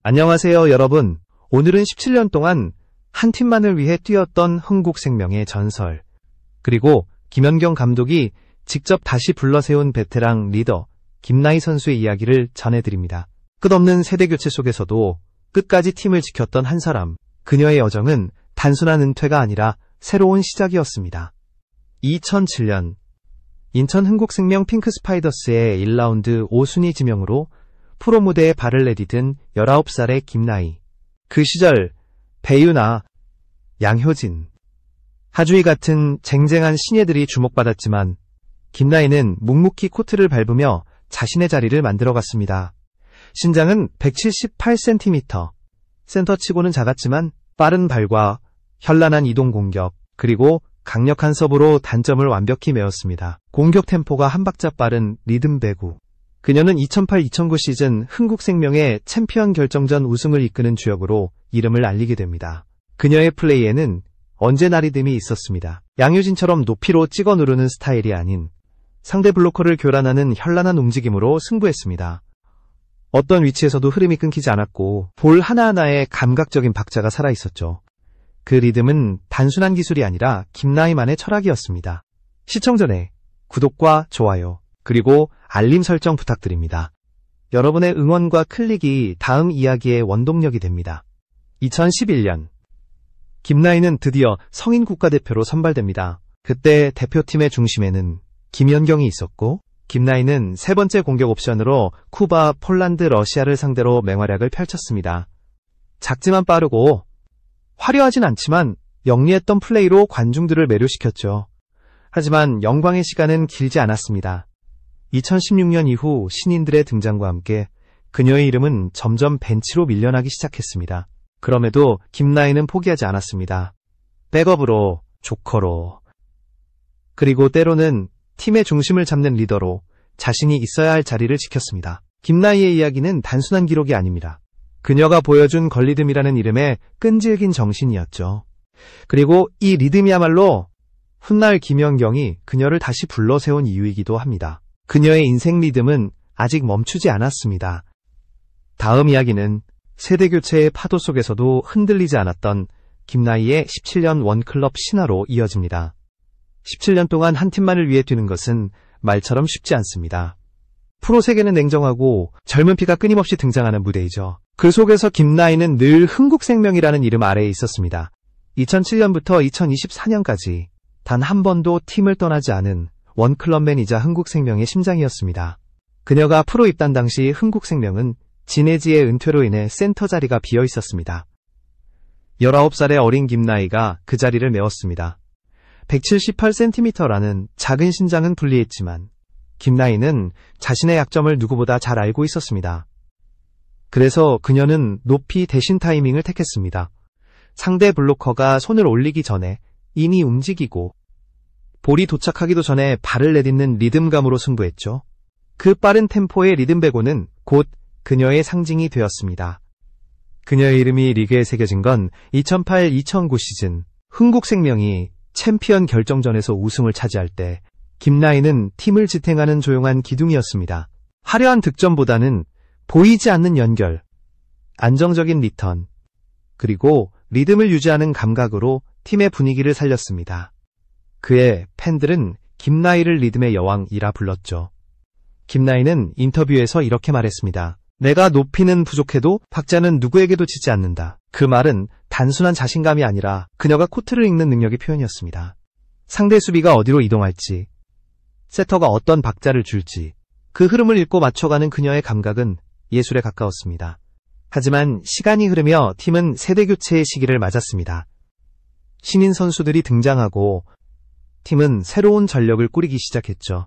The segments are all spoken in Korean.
안녕하세요, 여러분. 오늘은 17년 동안 한 팀만을 위해 뛰었던 흥국생명의 전설, 그리고 김연경 감독이 직접 다시 불러세운 베테랑 리더 김나희 선수의 이야기를 전해드립니다. 끝없는 세대교체 속에서도 끝까지 팀을 지켰던 한 사람, 그녀의 여정은 단순한 은퇴가 아니라 새로운 시작이었습니다. 2007년 인천 흥국생명 핑크스파이더스의 1라운드 5순위 지명으로 프로 무대에 발을 내디딘 19살의 김나희. 그 시절 배유나 양효진, 하주희 같은 쟁쟁한 신예들이 주목받았지만 김나희는 묵묵히 코트를 밟으며 자신의 자리를 만들어갔습니다. 신장은 178cm, 센터치고는 작았지만 빠른 발과 현란한 이동 공격, 그리고 강력한 서브로 단점을 완벽히 메웠습니다. 공격 템포가 한 박자 빠른 리듬 배구. 그녀는 2008-2009 시즌 흥국생명의 챔피언 결정전 우승을 이끄는 주역으로 이름을 알리게 됩니다. 그녀의 플레이에는 언제나 리듬이 있었습니다. 양효진처럼 높이로 찍어 누르는 스타일이 아닌 상대 블로커를 교란하는 현란한 움직임으로 승부했습니다. 어떤 위치에서도 흐름이 끊기지 않았고 볼 하나하나에 감각적인 박자가 살아있었죠. 그 리듬은 단순한 기술이 아니라 김나희만의 철학이었습니다. 시청 전에 구독과 좋아요, 그리고 알림 설정 부탁드립니다. 여러분의 응원과 클릭이 다음 이야기의 원동력이 됩니다. 2011년 김나희는 드디어 성인 국가대표로 선발됩니다. 그때 대표팀의 중심에는 김연경이 있었고, 김나희는 세 번째 공격 옵션으로 쿠바, 폴란드, 러시아를 상대로 맹활약을 펼쳤습니다. 작지만 빠르고 화려하진 않지만 영리했던 플레이로 관중들을 매료시켰죠. 하지만 영광의 시간은 길지 않았습니다. 2016년 이후 신인들의 등장과 함께 그녀의 이름은 점점 벤치로 밀려나기 시작했습니다. 그럼에도 김나희는 포기하지 않았습니다. 백업으로, 조커로, 그리고 때로는 팀의 중심을 잡는 리더로 자신이 있어야 할 자리를 지켰습니다. 김나희의 이야기는 단순한 기록이 아닙니다. 그녀가 보여준 걸리듬이라는 이름의 끈질긴 정신이었죠. 그리고 이 리듬이야말로 훗날 김연경이 그녀를 다시 불러세운 이유이기도 합니다. 그녀의 인생 리듬은 아직 멈추지 않았습니다. 다음 이야기는 세대교체의 파도 속에서도 흔들리지 않았던 김나희의 17년 원클럽 신화로 이어집니다. 17년 동안 한 팀만을 위해 뛰는 것은 말처럼 쉽지 않습니다. 프로 세계는 냉정하고 젊은 피가 끊임없이 등장하는 무대이죠. 그 속에서 김나희는 늘 흥국생명이라는 이름 아래에 있었습니다. 2007년부터 2024년까지 단 한 번도 팀을 떠나지 않은 원클럽맨이자 흥국생명의 심장이었습니다. 그녀가 프로 입단 당시 흥국생명은 진해지의 은퇴로 인해 센터 자리가 비어 있었습니다. 19살의 어린 김나희가 그 자리를 메웠습니다. 178cm라는 작은 신장은 불리했지만 김나희는 자신의 약점을 누구보다 잘 알고 있었습니다. 그래서 그녀는 높이 대신 타이밍을 택했습니다. 상대 블로커가 손을 올리기 전에 이미 움직이고 볼이 도착하기도 전에 발을 내딛는 리듬감으로 승부했죠. 그 빠른 템포의 리듬 배구는 곧 그녀의 상징이 되었습니다. 그녀의 이름이 리그에 새겨진 건 2008-2009 시즌 흥국생명이 챔피언 결정전에서 우승을 차지할 때 김나희는 팀을 지탱하는 조용한 기둥이었습니다. 화려한 득점보다는 보이지 않는 연결, 안정적인 리턴, 그리고 리듬을 유지하는 감각으로 팀의 분위기를 살렸습니다. 그의 팬들은 김나희를 리듬의 여왕이라 불렀죠. 김나희는 인터뷰에서 이렇게 말했습니다. 내가 높이는 부족해도 박자는 누구에게도 지지 않는다. 그 말은 단순한 자신감이 아니라 그녀가 코트를 읽는 능력의 표현이었습니다. 상대 수비가 어디로 이동할지, 세터가 어떤 박자를 줄지, 그 흐름을 읽고 맞춰가는 그녀의 감각은 예술에 가까웠습니다. 하지만 시간이 흐르며 팀은 세대교체의 시기를 맞았습니다. 신인 선수들이 등장하고 팀은 새로운 전력을 꾸리기 시작했죠.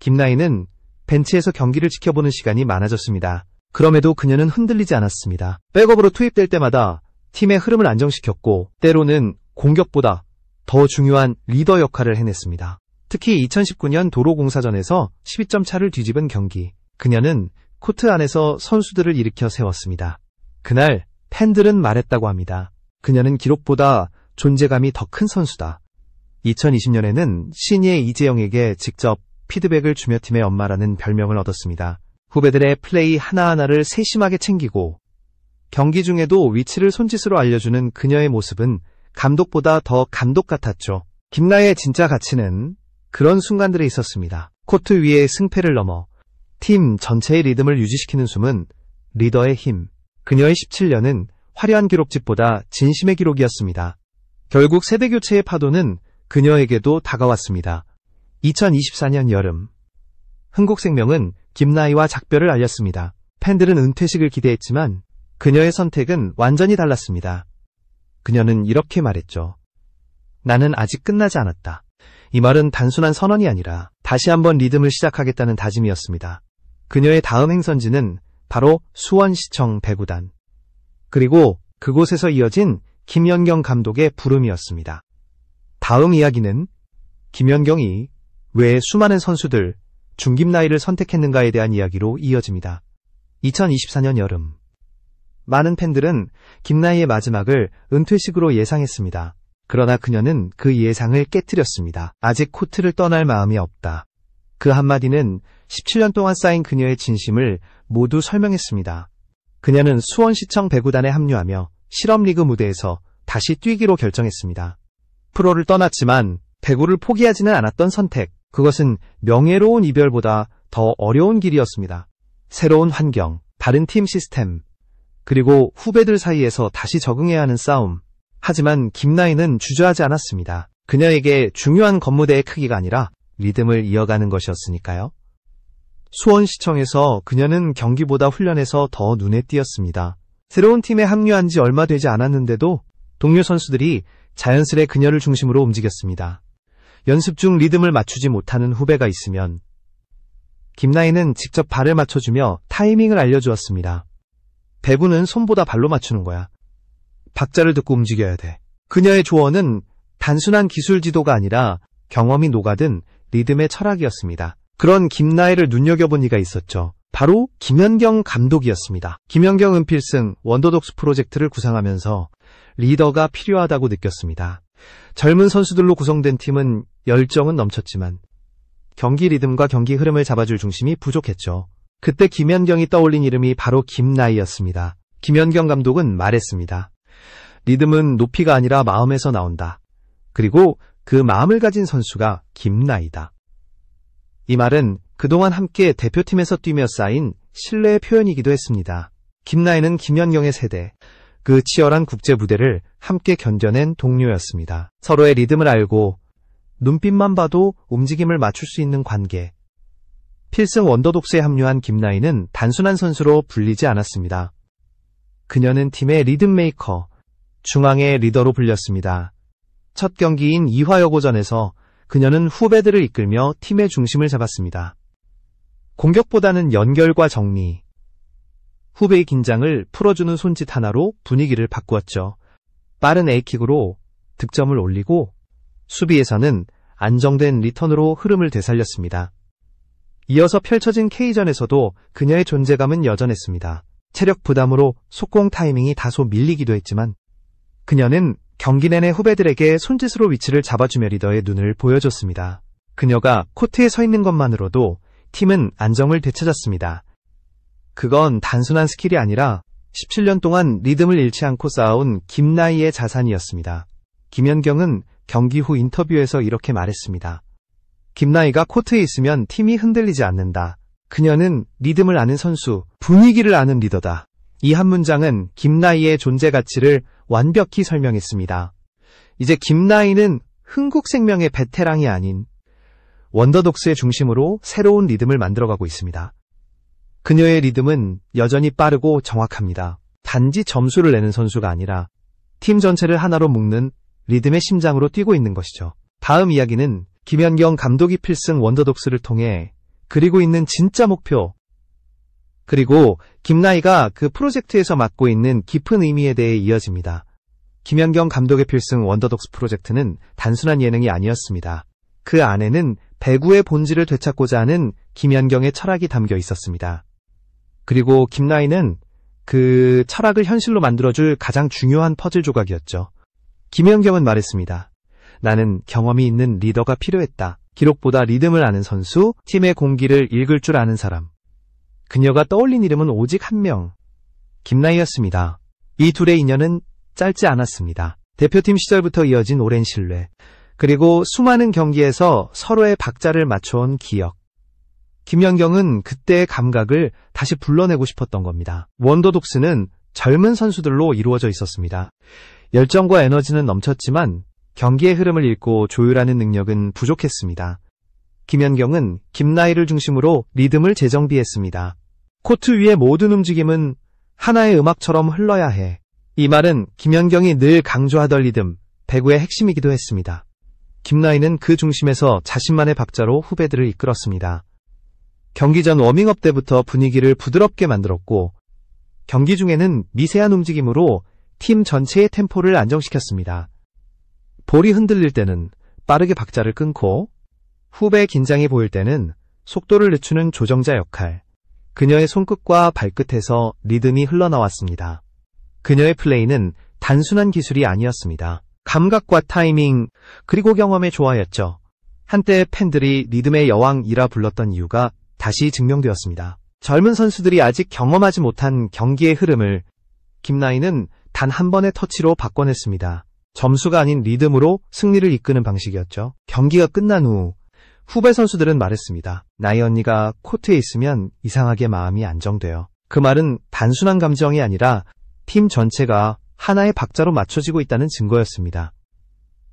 김나희는 벤치에서 경기를 지켜보는 시간이 많아졌습니다. 그럼에도 그녀는 흔들리지 않았습니다. 백업으로 투입될 때마다 팀의 흐름을 안정시켰고 때로는 공격보다 더 중요한 리더 역할을 해냈습니다. 특히 2019년 도로공사전에서 12점 차를 뒤집은 경기, 그녀는 코트 안에서 선수들을 일으켜 세웠습니다. 그날 팬들은 말했다고 합니다. 그녀는 기록보다 존재감이 더 큰 선수다. 2020년에는 시니의 이재영에게 직접 피드백을 주며 팀의 엄마라는 별명을 얻었습니다. 후배들의 플레이 하나하나를 세심하게 챙기고 경기 중에도 위치를 손짓으로 알려주는 그녀의 모습은 감독보다 더 감독 같았죠. 김나희의 진짜 가치는 그런 순간들에 있었습니다. 코트 위의 승패를 넘어 팀 전체의 리듬을 유지시키는 숨은 리더의 힘. 그녀의 17년은 화려한 기록집보다 진심의 기록이었습니다. 결국 세대교체의 파도는 그녀에게도 다가왔습니다. 2024년 여름, 흥국생명은 김나희와 작별을 알렸습니다. 팬들은 은퇴식을 기대했지만 그녀의 선택은 완전히 달랐습니다. 그녀는 이렇게 말했죠. 나는 아직 끝나지 않았다. 이 말은 단순한 선언이 아니라 다시 한번 리듬을 시작하겠다는 다짐이었습니다. 그녀의 다음 행선지는 바로 수원시청 배구단. 그리고 그곳에서 이어진 김연경 감독의 부름이었습니다. 다음 이야기는 김연경이 왜 수많은 선수들, 중김나희를 선택했는가에 대한 이야기로 이어집니다. 2024년 여름, 많은 팬들은 김나희의 마지막을 은퇴식으로 예상했습니다. 그러나 그녀는 그 예상을 깨뜨렸습니다. 아직 코트를 떠날 마음이 없다. 그 한마디는 17년 동안 쌓인 그녀의 진심을 모두 설명했습니다. 그녀는 수원시청 배구단에 합류하며 실업리그 무대에서 다시 뛰기로 결정했습니다. 프로를 떠났지만 배구를 포기하지는 않았던 선택, 그것은 명예로운 이별보다 더 어려운 길이었습니다. 새로운 환경, 다른 팀 시스템, 그리고 후배들 사이에서 다시 적응해야 하는 싸움. 하지만 김나희는 주저하지 않았습니다. 그녀에게 중요한 건무대의 크기가 아니라 리듬을 이어가는 것이었으니까요. 수원시청에서 그녀는 경기보다 훈련에서 더 눈에 띄었습니다. 새로운 팀에 합류한 지 얼마 되지 않았는데도 동료 선수들이 자연스레 그녀를 중심으로 움직였습니다. 연습 중 리듬을 맞추지 못하는 후배가 있으면 김나희는 직접 발을 맞춰주며 타이밍을 알려주었습니다. 배구는 손보다 발로 맞추는 거야. 박자를 듣고 움직여야 돼. 그녀의 조언은 단순한 기술 지도가 아니라 경험이 녹아든 리듬의 철학이었습니다. 그런 김나희를 눈여겨본 이가 있었죠. 바로 김연경 감독이었습니다. 김연경은 필승 원더독스 프로젝트를 구상하면서 리더가 필요하다고 느꼈습니다. 젊은 선수들로 구성된 팀은 열정은 넘쳤지만 경기 리듬과 경기 흐름을 잡아줄 중심이 부족했죠. 그때 김연경이 떠올린 이름이 바로 김나희였습니다. 김연경 감독은 말했습니다. 리듬은 높이가 아니라 마음에서 나온다. 그리고 그 마음을 가진 선수가 김나희다. 이 말은 그동안 함께 대표팀에서 뛰며 쌓인 신뢰의 표현이기도 했습니다. 김나희는 김연경의 세대, 그 치열한 국제 무대를 함께 견뎌낸 동료였습니다. 서로의 리듬을 알고 눈빛만 봐도 움직임을 맞출 수 있는 관계. 필승 원더독스에 합류한 김나희는 단순한 선수로 불리지 않았습니다. 그녀는 팀의 리듬 메이커, 중앙의 리더로 불렸습니다. 첫 경기인 이화여고전에서 그녀는 후배들을 이끌며 팀의 중심을 잡았습니다. 공격보다는 연결과 정리, 후배의 긴장을 풀어주는 손짓 하나로 분위기를 바꾸었죠. 빠른 A킥으로 득점을 올리고 수비에서는 안정된 리턴으로 흐름을 되살렸습니다. 이어서 펼쳐진 K전에서도 그녀의 존재감은 여전했습니다. 체력 부담으로 속공 타이밍이 다소 밀리기도 했지만 그녀는 경기 내내 후배들에게 손짓으로 위치를 잡아주며 리더의 눈을 보여줬습니다. 그녀가 코트에 서 있는 것만으로도 팀은 안정을 되찾았습니다. 그건 단순한 스킬이 아니라 17년 동안 리듬을 잃지 않고 쌓아온 김나희의 자산이었습니다. 김연경은 경기 후 인터뷰에서 이렇게 말했습니다. 김나희가 코트에 있으면 팀이 흔들리지 않는다. 그녀는 리듬을 아는 선수, 분위기를 아는 리더다. 이 한 문장은 김나희의 존재 가치를 완벽히 설명했습니다. 이제 김나희는 흥국생명의 베테랑이 아닌 원더독스의 중심으로 새로운 리듬을 만들어가고 있습니다. 그녀의 리듬은 여전히 빠르고 정확합니다. 단지 점수를 내는 선수가 아니라 팀 전체를 하나로 묶는 리듬의 심장으로 뛰고 있는 것이죠. 다음 이야기는 김연경 감독이 필승 원더독스를 통해 그리고 있는 진짜 목표, 그리고 김나희가 그 프로젝트에서 맡고 있는 깊은 의미에 대해 이어집니다. 김연경 감독의 필승 원더독스 프로젝트는 단순한 예능이 아니었습니다. 그 안에는 배구의 본질을 되찾고자 하는 김연경의 철학이 담겨 있었습니다. 그리고 김나희는 그 철학을 현실로 만들어줄 가장 중요한 퍼즐 조각이었죠. 김연경은 말했습니다. 나는 경험이 있는 리더가 필요했다. 기록보다 리듬을 아는 선수, 팀의 공기를 읽을 줄 아는 사람. 그녀가 떠올린 이름은 오직 한 명, 김나희였습니다. 이 둘의 인연은 짧지 않았습니다. 대표팀 시절부터 이어진 오랜 신뢰, 그리고 수많은 경기에서 서로의 박자를 맞춰온 기억. 김연경은 그때의 감각을 다시 불러내고 싶었던 겁니다. 원더독스는 젊은 선수들로 이루어져 있었습니다. 열정과 에너지는 넘쳤지만 경기의 흐름을 읽고 조율하는 능력은 부족했습니다. 김연경은 김나희를 중심으로 리듬을 재정비했습니다. 코트 위의 모든 움직임은 하나의 음악처럼 흘러야 해. 이 말은 김연경이 늘 강조하던 리듬, 배구의 핵심이기도 했습니다. 김나희는 그 중심에서 자신만의 박자로 후배들을 이끌었습니다. 경기 전 워밍업 때부터 분위기를 부드럽게 만들었고, 경기 중에는 미세한 움직임으로 팀 전체의 템포를 안정시켰습니다. 볼이 흔들릴 때는 빠르게 박자를 끊고, 후배의 긴장이 보일 때는 속도를 늦추는 조정자 역할. 그녀의 손끝과 발끝에서 리듬이 흘러나왔습니다. 그녀의 플레이는 단순한 기술이 아니었습니다. 감각과 타이밍, 그리고 경험의 조화였죠. 한때 팬들이 리듬의 여왕이라 불렀던 이유가 다시 증명되었습니다. 젊은 선수들이 아직 경험하지 못한 경기의 흐름을 김나희는 단 한 번의 터치로 바꿔냈습니다. 점수가 아닌 리듬으로 승리를 이끄는 방식이었죠. 경기가 끝난 후 후배 선수들은 말했습니다. 나희 언니가 코트에 있으면 이상하게 마음이 안정돼요. 그 말은 단순한 감정이 아니라 팀 전체가 하나의 박자로 맞춰지고 있다는 증거였습니다.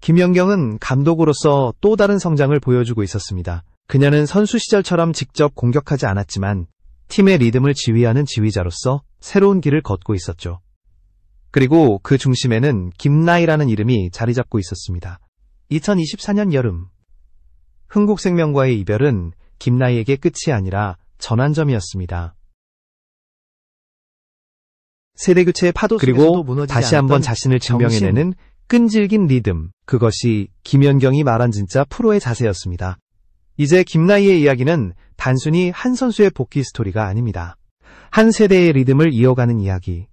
김연경은 감독으로서 또 다른 성장을 보여주고 있었습니다. 그녀는 선수 시절처럼 직접 공격하지 않았지만 팀의 리듬을 지휘하는 지휘자로서 새로운 길을 걷고 있었죠. 그리고 그 중심에는 김나희라는 이름이 자리 잡고 있었습니다. 2024년 여름, 흥국생명과의 이별은 김나희에게 끝이 아니라 전환점이었습니다. 세대교체의 파도 속에서도 그리고 다시 한번 자신을 증명해내는 끈질긴 리듬, 그것이 김연경이 말한 진짜 프로의 자세였습니다. 이제 김나희의 이야기는 단순히 한 선수의 복귀 스토리가 아닙니다. 한 세대의 리듬을 이어가는 이야기.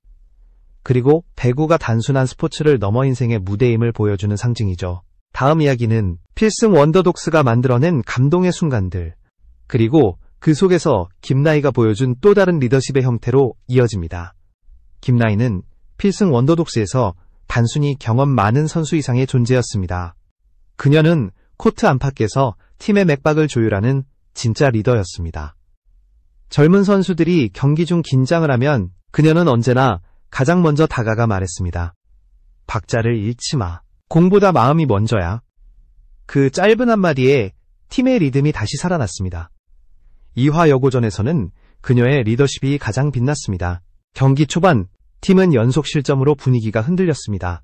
그리고 배구가 단순한 스포츠를 넘어 인생의 무대임을 보여주는 상징이죠. 다음 이야기는 필승 원더독스가 만들어낸 감동의 순간들, 그리고 그 속에서 김나희가 보여준 또 다른 리더십의 형태로 이어집니다. 김나희는 필승 원더독스에서 단순히 경험 많은 선수 이상의 존재였습니다. 그녀는 코트 안팎에서 팀의 맥박을 조율하는 진짜 리더였습니다. 젊은 선수들이 경기 중 긴장을 하면 그녀는 언제나 가장 먼저 다가가 말했습니다. 박자를 잃지 마. 공보다 마음이 먼저야. 그 짧은 한마디에 팀의 리듬이 다시 살아났습니다. 이화 여고전에서는 그녀의 리더십이 가장 빛났습니다. 경기 초반 팀은 연속 실점으로 분위기가 흔들렸습니다.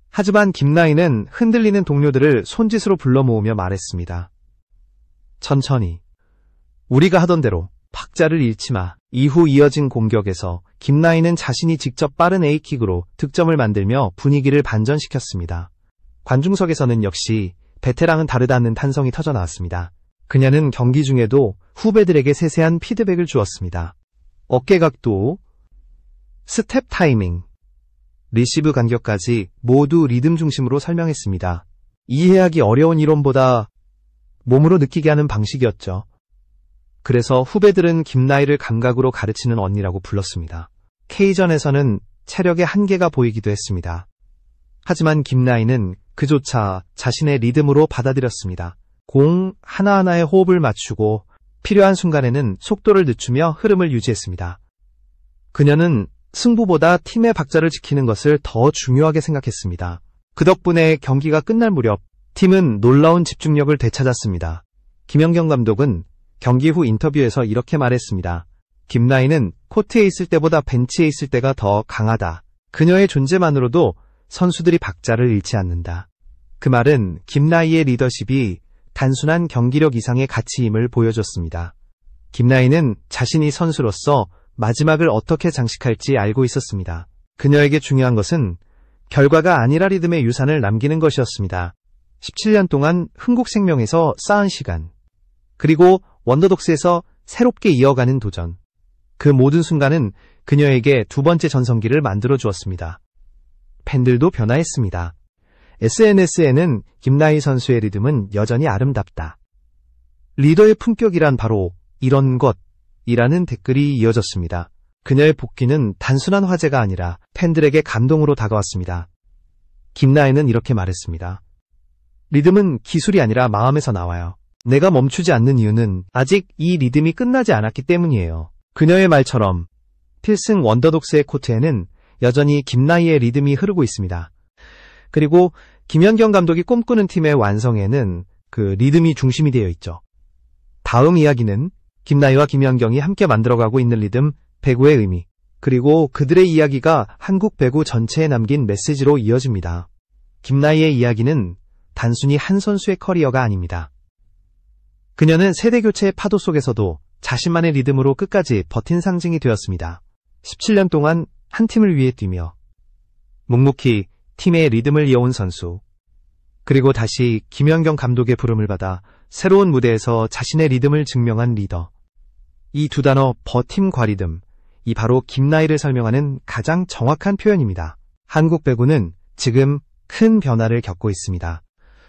하지만 김나희는 흔들리는 동료들을 손짓으로 불러 모으며 말했습니다. 천천히. 우리가 하던 대로 박자를 잃지 마. 이후 이어진 공격에서 김나희는 자신이 직접 빠른 A킥으로 득점을 만들며 분위기를 반전시켰습니다. 관중석에서는 역시 베테랑은 다르다는 탄성이 터져나왔습니다. 그녀는 경기 중에도 후배들에게 세세한 피드백을 주었습니다. 어깨각도, 스텝 타이밍, 리시브 간격까지 모두 리듬 중심으로 설명했습니다. 이해하기 어려운 이론보다 몸으로 느끼게 하는 방식이었죠. 그래서 후배들은 김나희를 감각으로 가르치는 언니라고 불렀습니다. K전에서는 체력의 한계가 보이기도 했습니다. 하지만 김나희는 그조차 자신의 리듬으로 받아들였습니다. 공 하나하나의 호흡을 맞추고 필요한 순간에는 속도를 늦추며 흐름을 유지했습니다. 그녀는 승부보다 팀의 박자를 지키는 것을 더 중요하게 생각했습니다. 그 덕분에 경기가 끝날 무렵 팀은 놀라운 집중력을 되찾았습니다. 김연경 감독은 경기 후 인터뷰에서 이렇게 말했습니다. 김나희는 코트에 있을 때보다 벤치에 있을 때가 더 강하다. 그녀의 존재만으로도 선수들이 박자를 잃지 않는다. 그 말은 김나희의 리더십이 단순한 경기력 이상의 가치임을 보여줬습니다. 김나희는 자신이 선수로서 마지막을 어떻게 장식할지 알고 있었습니다. 그녀에게 중요한 것은 결과가 아니라 리듬의 유산을 남기는 것이었습니다. 17년 동안 흥국생명에서 쌓은 시간, 그리고 원더독스에서 새롭게 이어가는 도전. 그 모든 순간은 그녀에게 두 번째 전성기를 만들어 주었습니다. 팬들도 변화했습니다. SNS에는 김나희 선수의 리듬은 여전히 아름답다. 리더의 품격이란 바로 이런 것이라는 댓글이 이어졌습니다. 그녀의 복귀는 단순한 화제가 아니라 팬들에게 감동으로 다가왔습니다. 김나인은 이렇게 말했습니다. 리듬은 기술이 아니라 마음에서 나와요. 내가 멈추지 않는 이유는 아직 이 리듬이 끝나지 않았기 때문이에요. 그녀의 말처럼 필승 원더독스의 코트에는 여전히 김나희의 리듬이 흐르고 있습니다. 그리고 김연경 감독이 꿈꾸는 팀의 완성에는 그 리듬이 중심이 되어 있죠. 다음 이야기는 김나희와 김연경이 함께 만들어가고 있는 리듬, 배구의 의미, 그리고 그들의 이야기가 한국 배구 전체에 남긴 메시지로 이어집니다. 김나희의 이야기는 단순히 한 선수의 커리어가 아닙니다. 그녀는 세대교체의 파도 속에서도 자신만의 리듬으로 끝까지 버틴 상징이 되었습니다. 17년 동안 한 팀을 위해 뛰며 묵묵히 팀의 리듬을 이어온 선수, 그리고 다시 김연경 감독의 부름을 받아 새로운 무대에서 자신의 리듬을 증명한 리더. 이 두 단어 버팀과 리듬, 이 바로 김나희를 설명하는 가장 정확한 표현입니다. 한국 배구는 지금 큰 변화를 겪고 있습니다.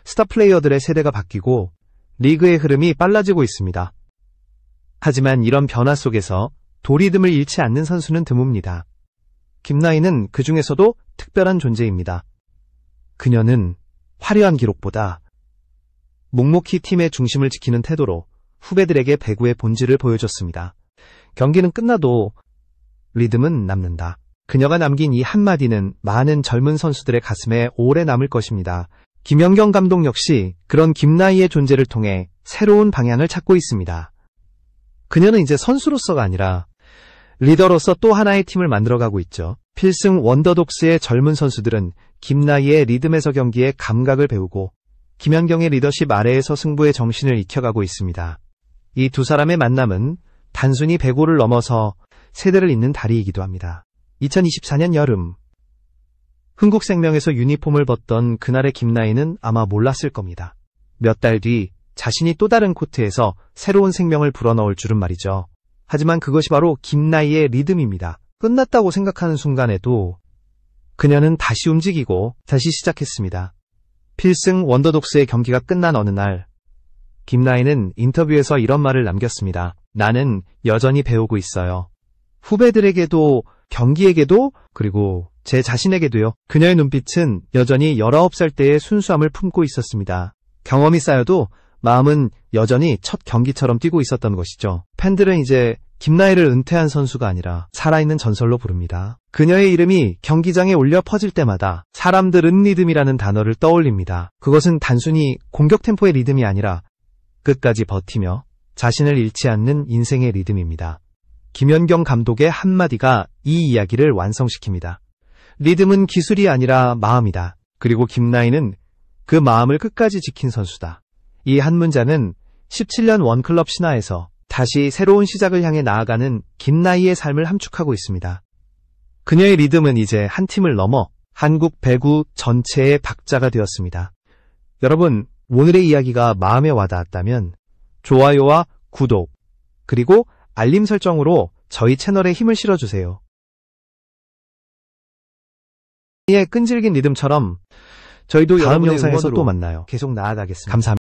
스타 플레이어들의 세대가 바뀌고 리그의 흐름이 빨라지고 있습니다. 하지만 이런 변화 속에서 도리듬을 잃지 않는 선수는 드뭅니다. 김나희는 그 중에서도 특별한 존재입니다. 그녀는 화려한 기록보다 묵묵히 팀의 중심을 지키는 태도로 후배들에게 배구의 본질을 보여줬습니다. 경기는 끝나도 리듬은 남는다. 그녀가 남긴 이 한마디는 많은 젊은 선수들의 가슴에 오래 남을 것입니다. 김연경 감독 역시 그런 김나희의 존재를 통해 새로운 방향을 찾고 있습니다. 그녀는 이제 선수로서가 아니라 리더로서 또 하나의 팀을 만들어가고 있죠. 필승 원더독스의 젊은 선수들은 김나희의 리듬에서 경기의 감각을 배우고 김연경의 리더십 아래에서 승부의 정신을 익혀가고 있습니다. 이 두 사람의 만남은 단순히 배구를 넘어서 세대를 잇는 다리이기도 합니다. 2024년 여름, 흥국생명에서 유니폼을 벗던 그날의 김나희는 아마 몰랐을 겁니다. 몇 달 뒤 자신이 또 다른 코트에서 새로운 생명을 불어넣을 줄은 말이죠. 하지만 그것이 바로 김나희의 리듬입니다. 끝났다고 생각하는 순간에도 그녀는 다시 움직이고 다시 시작했습니다. 필승 원더독스의 경기가 끝난 어느 날, 김나희는 인터뷰에서 이런 말을 남겼습니다. 나는 여전히 배우고 있어요. 후배들에게도, 경기에게도, 그리고 제 자신에게도요. 그녀의 눈빛은 여전히 19살 때의 순수함을 품고 있었습니다. 경험이 쌓여도 마음은 여전히 첫 경기처럼 뛰고 있었던 것이죠. 팬들은 이제 김나희를 은퇴한 선수가 아니라 살아있는 전설로 부릅니다. 그녀의 이름이 경기장에 울려 퍼질 때마다 사람들은 리듬이라는 단어를 떠올립니다. 그것은 단순히 공격 템포의 리듬이 아니라 끝까지 버티며 자신을 잃지 않는 인생의 리듬입니다. 김연경 감독의 한마디가 이 이야기를 완성시킵니다. 리듬은 기술이 아니라 마음이다. 그리고 김나희는 그 마음을 끝까지 지킨 선수다. 이 한 문장은 17년 원클럽 신화에서 다시 새로운 시작을 향해 나아가는 김나희의 삶을 함축하고 있습니다. 그녀의 리듬은 이제 한 팀을 넘어 한국 배구 전체의 박자가 되었습니다. 여러분, 오늘의 이야기가 마음에 와닿았다면 좋아요와 구독, 그리고 알림 설정으로 저희 채널에 힘을 실어주세요. 의 끈질긴 리듬처럼 저희도 다음 영상에서 또 만나요. 계속 나아가겠습니다. 감사합니다.